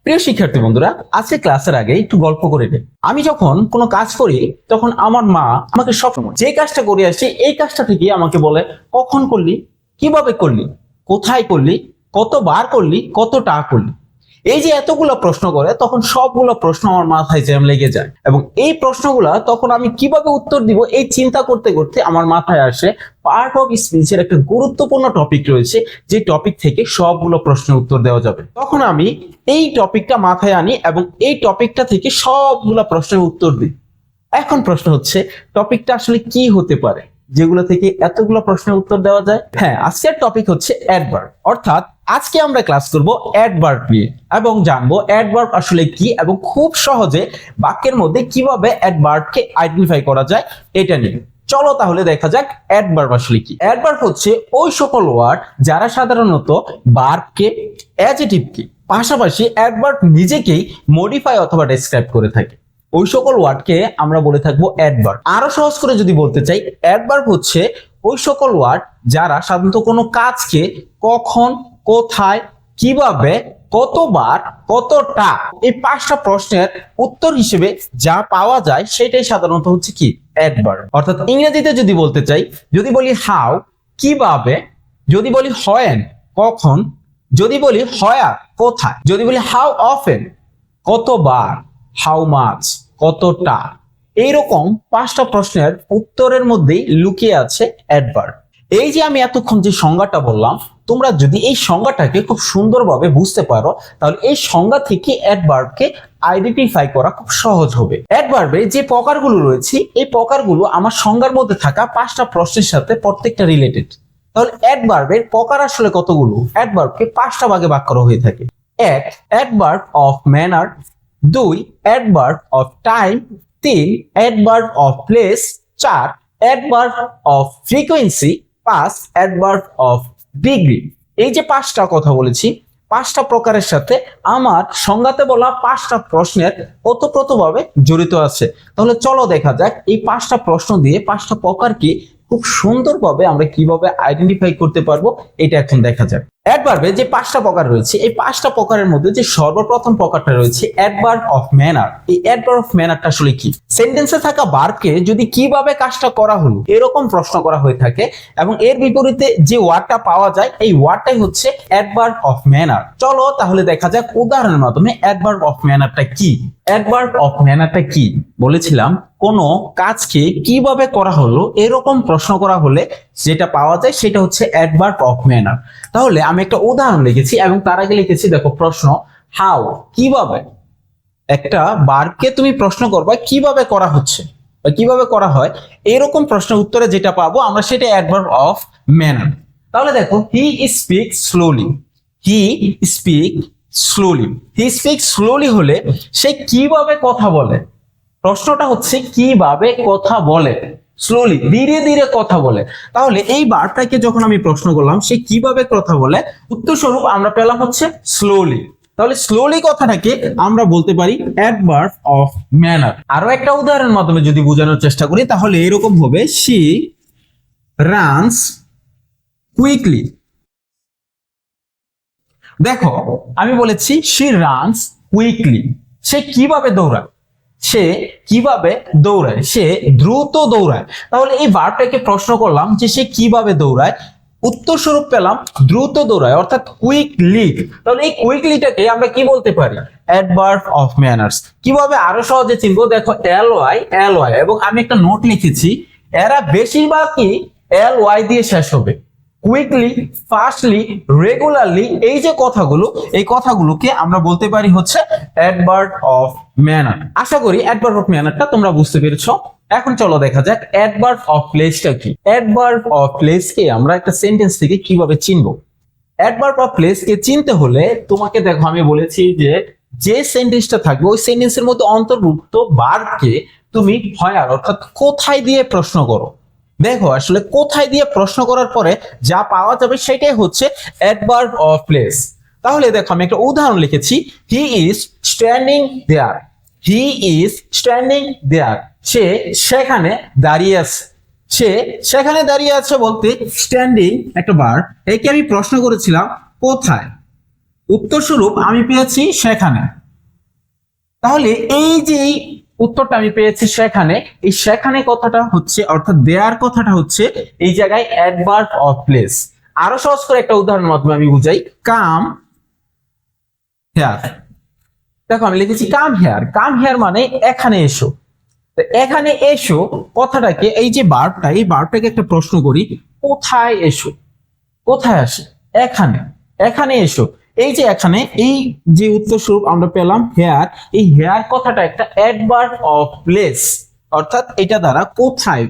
প্রিয় শিক্ষার্থী বন্ধুরা, আজকে ক্লাসের আগে একটু গল্প করে নিই। আমি যখন কোনো কাজ করি তখন আমার মা আমাকে সবসময় যে কাজটা করে আসে এই কাজটা থেকে আমাকে বলে, কখন করলি, কিভাবে করলি, কোথায় করলি, কতবার করলি, কত টাকা করলি। এই যে এতগুলো প্রশ্ন করে তখন সবগুলো প্রশ্ন আমার মাথায় জ্যাম লেগে যায় এবং এই প্রশ্নগুলা তখন আমি কিভাবে উত্তর দিব এই চিন্তা করতে করতে আমার মাথায় আসে পার্ট অফ স্পিচের একটা গুরুত্বপূর্ণ টপিক রয়েছে, যে টপিক থেকে সবগুলো প্রশ্নের উত্তর দেওয়া যাবে। তখন আমি এই টপিকটা মাথায় আনি এবং এই টপিকটা থেকে সবগুলো প্রশ্নের উত্তর দিই। এখন প্রশ্ন হচ্ছে, টপিকটা আসলে কি হতে পারে যেগুলো থেকে এতগুলো প্রশ্নের উত্তর দেওয়া যায়? হ্যাঁ, আজকের টপিক হচ্ছে অ্যাডভার্ব, অর্থাৎ আজকে আমরা ক্লাস করব অ্যাডভার্ব নিয়ে এবং জানবো অ্যাডভার্ব আসলে কি এবং খুব সহজে বাক্যের মধ্যে কিভাবে অ্যাডভার্বকে আইডেন্টিফাই করা যায় এটা নিয়ে। চলো তাহলে দেখা যাক অ্যাডভার্ব আসলে কি। অ্যাডভার্ব হচ্ছে ওই সকল ওয়ার্ড যারা সাধারণত ভার্বকে, অ্যাডজেক্টিভকে পাশাপাশি অ্যাডভার্ব নিজেকেই মডিফাই অথবা ডেসক্রাইব করে থাকে। ওই সকল ওয়ার্ডকে আমরা বলে থাকবো অ্যাডভার্ব। আরো সহজ করে যদি বলতে চাই, অ্যাডভার্ব হচ্ছে ওই সকল ওয়ার্ড যারা সাধারণত কোনো কাজকে কখন, কোথায়, কিভাবে, কতবার, কতটা এই পাঁচটা প্রশ্নের উত্তর হিসেবে যা পাওয়া যায় সেটাই সাধারণত হচ্ছে কি অ্যাডভার্ব। অর্থাৎ ইংরেজিতে যদি বলতে চাই, যদি বলি হাউ কিভাবে, যদি বলি হোয়েন কখন, যদি বলি হোয়ার কোথায়, যদি বলি হাউ অফেন কতবার, হাউ মাচ কতটা, এইরকম পাঁচটা প্রশ্নের উত্তরের মধ্যেই লুকিয়ে আছে অ্যাডভার্ব। এই যে আমি এতক্ষণ যে সংজ্ঞাটা বললাম, তোমরা যদি এই সংজ্ঞাটাকে খুব সুন্দরভাবে বুঝতে পারো তাহলে এই সংজ্ঞা থেকে অ্যাডভার্বকে আইডেন্টিফাই করা খুব সহজ হবে। অ্যাডভার্বের যে প্রকারগুলো রয়েছে এই প্রকারগুলো আমার সংজ্ঞার মধ্যে থাকা পাঁচটা প্রশ্নের সাথে প্রত্যেকটা রিলেটেড। তাহলে অ্যাডভার্বের প্রকার আসলে কতগুলো? অ্যাডভার্বকে পাঁচটা ভাগে ভাগ করা হয়ে থাকে। এক, অ্যাডভার্ব অফ ম্যানার। দুই, অ্যাডভার্ব অফ টাইম। তিন, অ্যাডভার্ব অফ প্লেস। চার, অ্যাডভার্ব অফ ফ্রিকোয়েন্সি। পাঁচ, অ্যাডভার্ব অফ ডিগ্রি। এই যে পাঁচটা কথা বলেছি, পাঁচটা প্রকারের সাথে আমার সংজ্ঞাতে বলা পাঁচটা প্রশ্নের ওতপ্রোতভাবে জড়িত আছে। তাহলে চলো দেখা যাক এই পাঁচটা প্রশ্ন দিয়ে পাঁচটা প্রকারকে খুব সুন্দরভাবে আমরা কিভাবে আইডেন্টিফাই করতে পারবো এটা এখন দেখা যাক। অ্যাডভার্বে যে পাঁচটা প্রকার রয়েছে এই পাঁচটা প্রকারের মধ্যে যে সর্বপ্রথম প্রকারটা রয়েছে অ্যাডভার্ব অফ ম্যানার। এই অ্যাডভার্ব অফ ম্যানারটা আসলে কি? সেন্টেন্সে থাকা ভার্বকে যদি কিভাবে কাজটা করা হলো এরকম প্রশ্ন করা হয়ে থাকে এবং এর বিপরীতে যে ওয়ার্ডটা পাওয়া যায় এই ওয়ার্ডটাই হচ্ছে অ্যাডভার্ব অফ ম্যানার। চলো তাহলে দেখা যাক উদাহরণের মাধ্যমে অ্যাডভার্ব অফ ম্যানারটা কি। অ্যাডভার্ব অফ ম্যানারটা কি বলেছিলাম, কোনো কাজকে কিভাবে করা হলো এরকম প্রশ্ন করা হলে যেটা পাওয়া যায় সেটা হচ্ছে অ্যাডভার্ব অফ ম্যানার। তাহলে আমি একটা উদাহরণ লিখেছি এবং তার আগে লিখেছি দেখো প্রশ্ন হাউ কিভাবে। একটা ভার্বকে তুমি প্রশ্ন করবা কিভাবে করা হচ্ছে বা কিভাবে করা হয়, এরকম প্রশ্নের উত্তরে যেটা পাবো আমরা সেটা অ্যাডভার্ব অফ ম্যানার। তাহলে দেখো he speak slowly. He speak slowly. He speak slowly হলে সে কিভাবে কথা বলে। প্রশ্নটা হচ্ছে কিভাবে কথা বলে, স্লোলি ধীরে ধীরে কথা বলে। তাহলে এই ভার্বটাকে যখন আমি প্রশ্ন করলাম সে কিভাবে কথা বলে, উত্তর স্বরূপ আমরা পেলাম হচ্ছে স্লোলি। তাহলে স্লোলি কথাটাকে আমরা বলতে পারি অ্যাডভার্ব অফ ম্যানার। আরো একটা উদাহরণের মাধ্যমে যদি বোঝানোর চেষ্টা করি তাহলে এরকম হবে, শি রানস কুইকলি। দেখো আমি বলেছি শি রানস কুইকলি, সে কিভাবে দৌড়ায়, সে কিভাবে দৌড়ায়, সে দ্রুত দৌড়ায়। তাহলে এই ভার্বটাকে প্রশ্ন করলাম যে সে কিভাবে দৌড়ায়, উত্তর স্বরূপ পেলাম দ্রুত দৌড়ায় অর্থাৎ কুইকলি। তাহলে এই কুইকলিটাকে আমরা কি বলতে পারি? Adverb of manners. কিভাবে আরো সহজে চিনবো, দেখো এল ওয়াই এল ওয়াই, এবং আমি একটা নোট লিখেছি, এরা বেশিরভাগই এল ওয়াই দিয়ে শেষ হবে। কুইকলি, ফাস্টলি, রেগুলারলি, এই যে কথাগুলো এই কথাগুলোকে আমরা বলতে পারি হচ্ছে অ্যাডভার্ব অফ ম্যানার। আশা করি অ্যাডভার্ব অফ ম্যানারটা তোমরা বুঝতে পেরেছো। এখন চলো দেখা যাক অ্যাডভার্ব অফ প্লেসটা কি। অ্যাডভার্ব অফ প্লেসকে আমরা একটা সেন্টেন্স থেকে কিভাবে চিনবো। অ্যাডভার্ব অফ প্লেসকে চিনতে হলে তোমাকে দেখো আমি বলেছি যে সেন্টেন্সটা থাকবে ওই সেন্টেন্সের মধ্যে অন্তর্ভুক্ত ভার্বকে তুমি হোয়ার অর্থাৎ কোথায় দিয়ে প্রশ্ন করো। দেখো আসলে কোথায় দিয়ে প্রশ্ন করার পরে যা পাওয়া যাবে সেটাই হচ্ছে অ্যাডভার্ব অফ প্লেস। তাহলে দেখো আমি একটা উদাহরণ লিখেছি, he is standing there. He is standing there, সে সেখানে দাঁড়িয়ে আছে। সে সেখানে দাঁড়িয়ে আছে বলতে স্ট্যান্ডিং একটা ভার্ব, একে আমি প্রশ্ন করেছিলাম কোথায়। উত্তরস্বরূপ আমি পেয়েছি সেখানে। তাহলে এই যে এই উত্তরটা আমি পেয়েছি সেখানে, এই সেখানে কথাটা হচ্ছে অর্থাৎ দেয়ার কথাটা হচ্ছে এই জায়গায় অ্যাডভার্ব অফ প্লেস। আরো সহজ করে একটা উদাহরণের মাধ্যমে আমি বুঝাই, কাম হেয়ার। দেখো আমি লিখেছি কাম হেয়ার, কাম হেয়ার মানে এখানে এসো। তো এখানে এসো কথাটাকে এই যে ভার্বটা, এই ভার্বটাকে একটা প্রশ্ন করি, কোথায় এসো, কোথায় আসে, এখানে, এখানে এসো। এই যে এখানে এই যে উত্তরস্বরূপ আমরা পেলাম হেয়ার, এই হেয়ার কথাটা একটা অ্যাডভার্ব অফ প্লেস, অর্থাৎ এটা দ্বারা কোথায়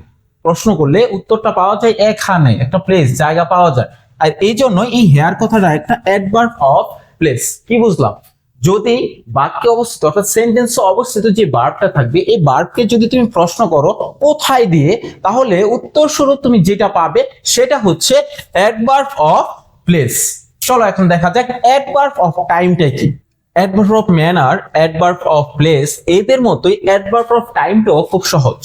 প্রশ্ন করলে উত্তরটা পাওয়া যায় এখানে, একটা প্লেস জায়গা পাওয়া যায়। আর এই জন্য এই হেয়ার কথাটা একটা অ্যাডভার্ব অফ প্লেস। কি বুঝলাম? যদি বাক্যে অবস্থিত অর্থাৎ সেন্টেন্সে অবস্থিত যে ভার্বটা থাকবে, এই ভার্বকে যদি তুমি প্রশ্ন করো কোথায় দিয়ে, তাহলে উত্তরস্বরূপ তুমি যেটা পাবে সেটা হচ্ছে অ্যাডভার্ব অফ প্লেস। চলো এখন দেখা যাক অ্যাডভার্ব অফ টাইমটা কি। Adverb of manner, adverb of place, এদের মতোই অ্যাডভার্ব অফ টাইমটাও খুব সহজ,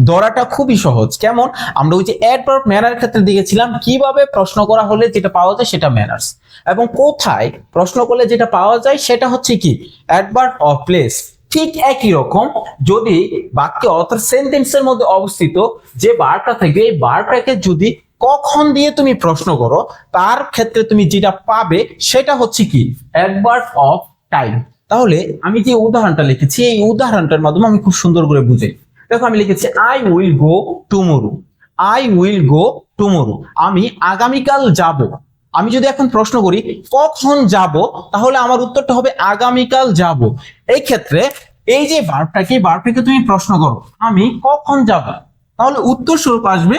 ধরাটা খুবই সহজ। কেমন? আমরা ওই যে অ্যাডভার্ব ম্যানার ক্ষেত্রে দেখেছিলাম কিভাবে প্রশ্ন করা হলে যেটা পাওয়া যায় সেটা ম্যানার্স, এবং কোথায় প্রশ্ন করলে যেটা পাওয়া যায় সেটা হচ্ছে কি অ্যাডভার্ব অফ প্লেস। ঠিক একই রকম যদি বাক্যে অর্থাৎ সেন্টেন্সের মধ্যে অবস্থিত যে ভার্বটা থাকবে, এই ভার্বটাকে যদি কখন দিয়ে তুমি প্রশ্ন করো, তার ক্ষেত্রে তুমি যেটা পাবে সেটা হচ্ছে কি অ্যাডভার্ব অফ টাইম। তাহলে আমি যে উদাহরণটা লিখেছি এই উদাহরণটার মাধ্যমে আমি খুব সুন্দর করে বুঝাই। দেখো আমি লিখেছি I will go tomorrow, I will go tomorrow, আমি আগামীকাল যাব। আমি যদি এখন প্রশ্ন করি কখন যাব, তাহলে আমার উত্তরটা হবে আগামীকাল যাব। এই ক্ষেত্রে এই যে ভার্বটাকে তুমি প্রশ্ন করো আমি কখন যাব, তাহলে উত্তর স্বরূপ আসবে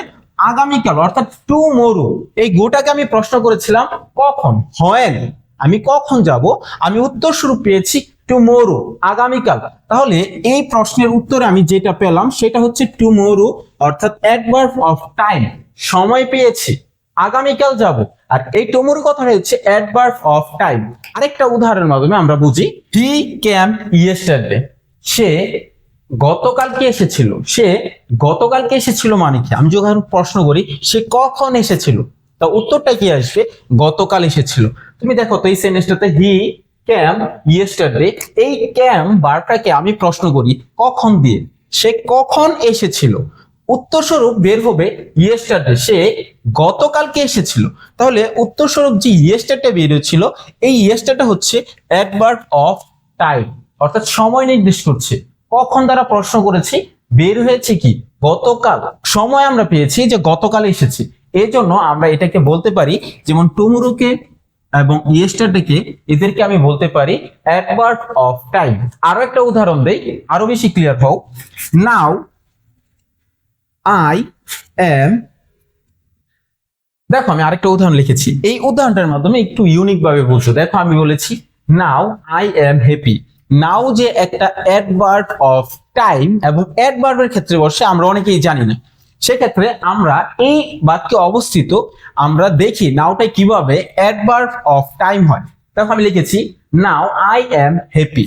আগামীকাল, অর্থাৎ টুমরো। এই গোটাকে আমি প্রশ্ন করেছিলাম কখন, হোয়েন, আমি কখন যাব, আমি উত্তর স্বরূপ পেয়েছি টুমরো, আগামীকাল। তাহলে এই প্রশ্নের উত্তরে আমি যেটা পেলাম সেটা হচ্ছে টুমরো, অর্থাৎ অ্যাডভার্ব অফ টাইম, সময় পেয়েছি, আগামীকাল যাব। আর এই টুমরো কথাটা হচ্ছে অ্যাডভার্ব অফ টাইম। আরেকটা উদাহরণের মাধ্যমে আমরা বুঝি, হি ক্যাম ইয়েস্টারডে, সে গতকালকে এসেছিল। সে গতকালকে এসেছিল মানে কি? আমি যখন প্রশ্ন করি সে কখন এসেছিল, তা উত্তরটা কি আসবে গতকাল এসেছিল। তুমি দেখো তো এই সেন্টেন্সটাতে হি ক্যাম ইয়েস্টারডে, এই ক্যাম ভার্বটাকে আমি প্রশ্ন করি কখন দিয়ে, সে কখন এসেছিল, উত্তরস্বরূপ বের হবে ইয়েস্টারডে, সে গতকালকে এসেছিল। তাহলে উত্তরস্বরূপ যে ইয়েস্টারডে বের হচ্ছিল, এই ইয়েস্টারডে হচ্ছে অ্যাডভার্ব অফ টাইম, অর্থাৎ সময় নির্দেশ করছে। কখন দ্বারা প্রশ্ন করেছি, বের হয়েছে কি গতকাল, সময় আমরা পেয়েছি যে গতকাল এসেছে। এই জন্য আমরা এটাকে বলতে পারি, যেমন টুমরোকে এবং ইয়েস্টারডেকে এদেরকে আমি বলতে পারি অ্যাডভার্ব অফ টাইম। আরো একটা উদাহরণ দেই, আরো বেশি ক্লিয়ার হও। নাও আই এম, দেখো আমি আরেকটা উদাহরণ লিখেছি, এই উদাহরণটার মাধ্যমে একটু ইউনিক ভাবে বুঝছো। দেখো আমি বলেছি নাও আই এম হ্যাপি। নাও যে একটা অ্যাডভার্ব অফ টাইম এবং অ্যাডভার্বের ক্ষেত্রে বসে আমরা অনেকেই জানি না, সেক্ষেত্রে আমরা এই বাক্যে অবস্থিত আমরা দেখি নাওটা কিভাবে অ্যাডভার্ব অফ টাইম হয়। দেখো আমি লিখেছি নাও আই এম হ্যাপি,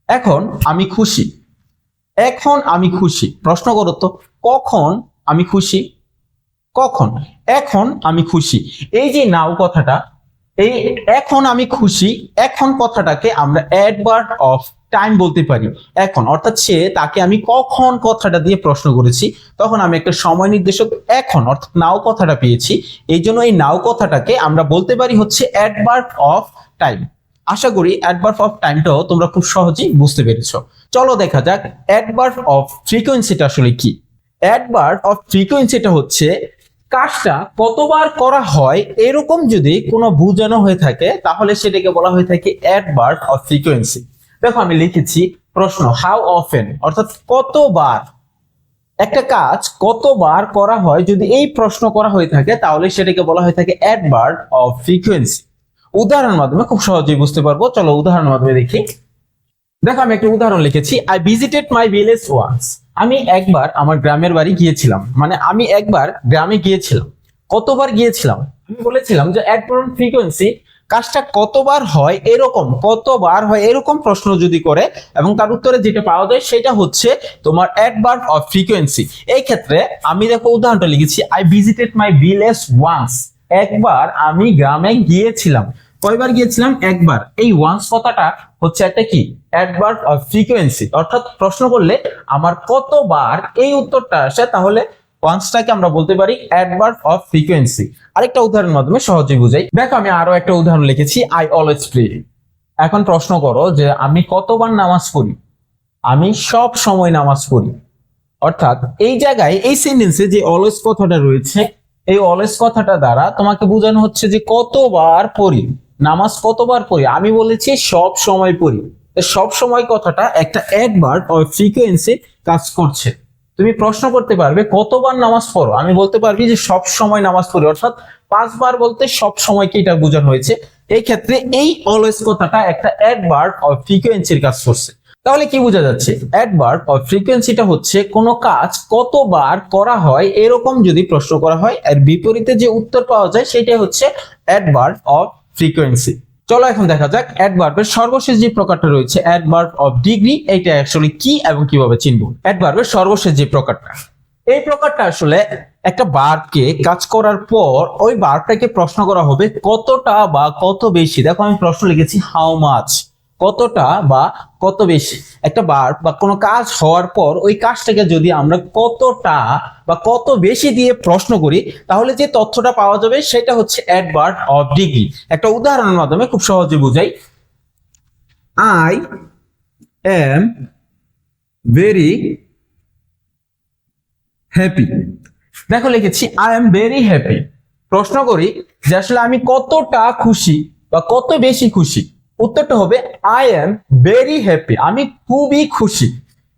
এখন আমি খুশি, এখন আমি খুশি। প্রশ্ন করো তো কখন আমি খুশি, কখন, এখন আমি খুশি। এই যে নাও কথাটা, এই এখন আমি খুশি, এখন কথাটাকে আমরা অ্যাডভার্ব অফ টাইম বলতে পারি। এখন অর্থাৎ সে, তাকে আমি কখন কথাটা দিয়ে প্রশ্ন করেছি, তখন আমি একটা সময় নির্দেশক এখন অর্থাৎ নাও কথাটা পেয়েছি। এই জন্য এই নাও কথাটাকে আমরা বলতে পারি হচ্ছে অ্যাডভার্ব অফ টাইম। আশা করি অ্যাডভার্ব অফ টাইমটাও তোমরা খুব সহজেই বুঝতে পেরেছো। চলো দেখা যাক অ্যাডভার্ব অফ ফ্রিকোয়েন্সিটা আসলে কি। অ্যাডভার্ব অফ ফ্রিকোয়েন্সিটা হচ্ছে কাজটা কতবার করা হয় এরকম যদি কোনো বোঝানো হয়ে থাকে, তাহলে সেটাকে বলা হয়ে থাকে অ্যাডভার্ব অফ ফ্রিকোয়েন্সি। দেখো আমি লিখেছি প্রশ্ন হাউ অফেন, অর্থাৎ কতবার একটা কাজ কতবার করা হয়, যদি এই প্রশ্ন করা হয়ে থাকে তাহলে সেটাকে বলা হয়ে থাকে অ্যাডভার্ব অফ ফ্রিকোয়েন্সি। উদাহরণের মাধ্যমে খুব সহজেই বুঝতে পারবো, চলো উদাহরণের মাধ্যমে দেখি। দেখো আমি একটা উদাহরণ লিখেছি, I visited my village once, আমি একবার আমার গ্রামের বাড়ি গিয়েছিলাম, মানে আমি একবার গ্রামে গিয়েছিলাম। কতবার গিয়েছিলাম, আমি বলেছিলাম যে অ্যাডভার্ব ফ্রিকোয়েন্সি কাজটা কতবার হয় এরকম, কতবার হয় এরকম প্রশ্ন যদি করে এবং তার উত্তরে যেটা পাওয়া যায় সেটা হচ্ছে তোমার অ্যাডভার্ব অফ ফ্রিকোয়েন্সি। এই ক্ষেত্রে আমি দেখো উদাহরণটা লিখেছি I visited my village once, একবার আমি গ্রামে গিয়েছিলাম। কয়বার গিয়েছিলাম? একবার। এই ওয়ান্স কথাটা হচ্ছে একটা কি অ্যাডভার্ব অফ ফ্রিকোয়েন্সি, অর্থাৎ প্রশ্ন করলে আমার কতবার এই উত্তরটা আসে তাহলে ওয়ান্সটাকে আমরা বলতে পারি অ্যাডভার্ব অফ ফ্রিকোয়েন্সি। আরেকটা উদাহরণের মাধ্যমে সহজেই বুঝাই। দেখো আমি আরো একটা উদাহরণ লিখেছি, আই অলওয়েজ প্রে। এখন প্রশ্ন করো যে আমি কতবার নামাজ পড়ি? আমি সব সময় নামাজ পড়ি। অর্থাৎ এই জায়গায় এই সেন্টেন্সে যে অলওয়েজ কথাটা রয়েছে, এই অলওয়েজ কথাটা দ্বারা তোমাকে বোঝানো হচ্ছে যে কতবার পড়ি, নামাজ কতবার পড়ি। আমি বলেছি সব সময় পড়ি। সব সময় কথাটা একটা অ্যাডভার্ব অর ফ্রিকোয়েন্সি কাজ করছে। তুমি প্রশ্ন করতে পারবে কতবার নামাজ পড়ো, আমি বলতে পারবি যে সব সময় নামাজ পড়ি, অর্থাৎ 5 বার বলতে সব সময়কে এটা বোঝানো হয়েছে। এই ক্ষেত্রে এই অলওয়েজ কথাটা একটা অ্যাডভার্ব অর ফ্রিকোয়েন্সির কাজ করছে। তাহলে কি বোঝা যাচ্ছে? অ্যাডভার্ব অর ফ্রিকোয়েন্সিটা হচ্ছে কোনো কাজ কতবার করা হয় এরকম যদি প্রশ্ন করা হয়, এর বিপরীতে যে উত্তর পাওয়া যায় সেটাই হচ্ছে অ্যাডভার্ব অফ ফ্রিকোয়েন্সি। চলো এখন দেখা যাক অ্যাডভার্বের সর্বশেষ যে প্রকারটা রয়েছে অ্যাডভার্ব অফ ডিগ্রি, এটা আসলে কি এবং কিভাবে চিনব। অ্যাডভার্বের সর্বশেষ যে প্রকারটা, এই প্রকারটা আসলে একটা ভার্বকে কাজ করার পর ওই ভার্বটাকে প্রশ্ন করা হবে কতটা বা কত বেশি। দেখো আমি প্রশ্ন লিখেছি হাউ মাচ, কতটা বা কত বেশি। একটা ভার্ব বা কোনো কাজ হওয়ার পর ওই কাজটাকে যদি আমরা কতটা বা কত বেশি দিয়ে প্রশ্ন করি তাহলে যে তথ্যটা পাওয়া যাবে সেটা হচ্ছে অ্যাডভার্ব অফ ডিগ্রি। একটা উদাহরণের মাধ্যমে খুব সহজে বুঝাই। I am very happy. দেখো লিখেছি আই এম ভেরি হ্যাপি। প্রশ্ন করি যে আসলে আমি কতটা খুশি বা কত বেশি খুশি, উত্তরটা হবে আই এম ভেরি হ্যাপি, আমি খুবই খুশি।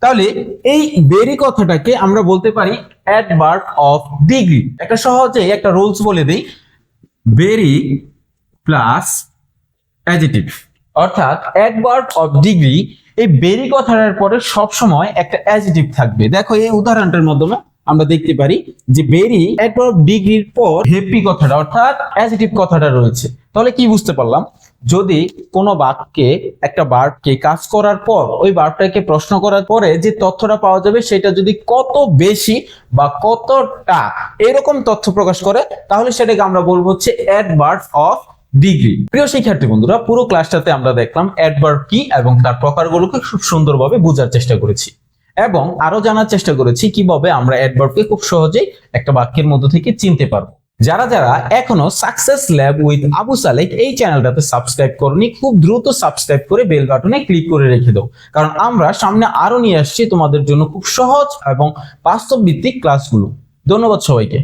তাহলে এই ভেরি কথাটাকে আমরা বলতে পারি অ্যাডভার্ব অফ ডিগ্রি। একটা সহজে একটা রুলস বলে দিই, ভেরি প্লাস অ্যাডজেক্টিভ, অর্থাৎ অ্যাডভার্ব অফ ডিগ্রি এই ভেরি কথাটার পরে সব সময় একটা অ্যাডজেক্টিভ থাকবে। দেখো এই উদাহরণটার মাধ্যমে আমরা দেখতে পারি যে ভেরি অ্যাডভার্ব ডিগ্রির পর হ্যাপি কথাটা অর্থাৎ অ্যাডজেক্টিভ কথাটা রয়েছে। তাহলে কি বুঝতে পারলাম? যদি কোনো বাক্যে একটা ভার্বকে কাজ করার পর ওই ভার্বটাকে প্রশ্ন করার পরে যে তথ্যটা পাওয়া যাবে সেটা যদি কত বেশি বা কতটা এরকম তথ্য প্রকাশ করে তাহলে সেটাকে আমরা বলবো হচ্ছে অ্যাডভার্ব অফ ডিগ্রি। প্রিয় শিক্ষার্থী বন্ধুরা, পুরো ক্লাসটাতে আমরা দেখলাম অ্যাডভার্ব কি এবং তার প্রকারগুলোকে খুব সুন্দরভাবে বোঝার চেষ্টা করেছি এবং আরো জানার চেষ্টা করেছি কিভাবে আমরা অ্যাডভার্বকে খুব সহজেই একটা বাক্যের মধ্য থেকে চিনতে পারবো। যারা যারা এখনো সাকসেস ল্যাব উইথ আবু সালেক এই চ্যানেলটাতে সাবস্ক্রাইব করনি, খুব দ্রুত সাবস্ক্রাইব করে বেল বাটনে ক্লিক করে রেখে দাও, কারণ আমরা সামনে আরো নিয়ে আসছি তোমাদের জন্য খুব সহজ এবং বাস্তব ভিত্তিক ক্লাসগুলো। ধন্যবাদ সবাইকে।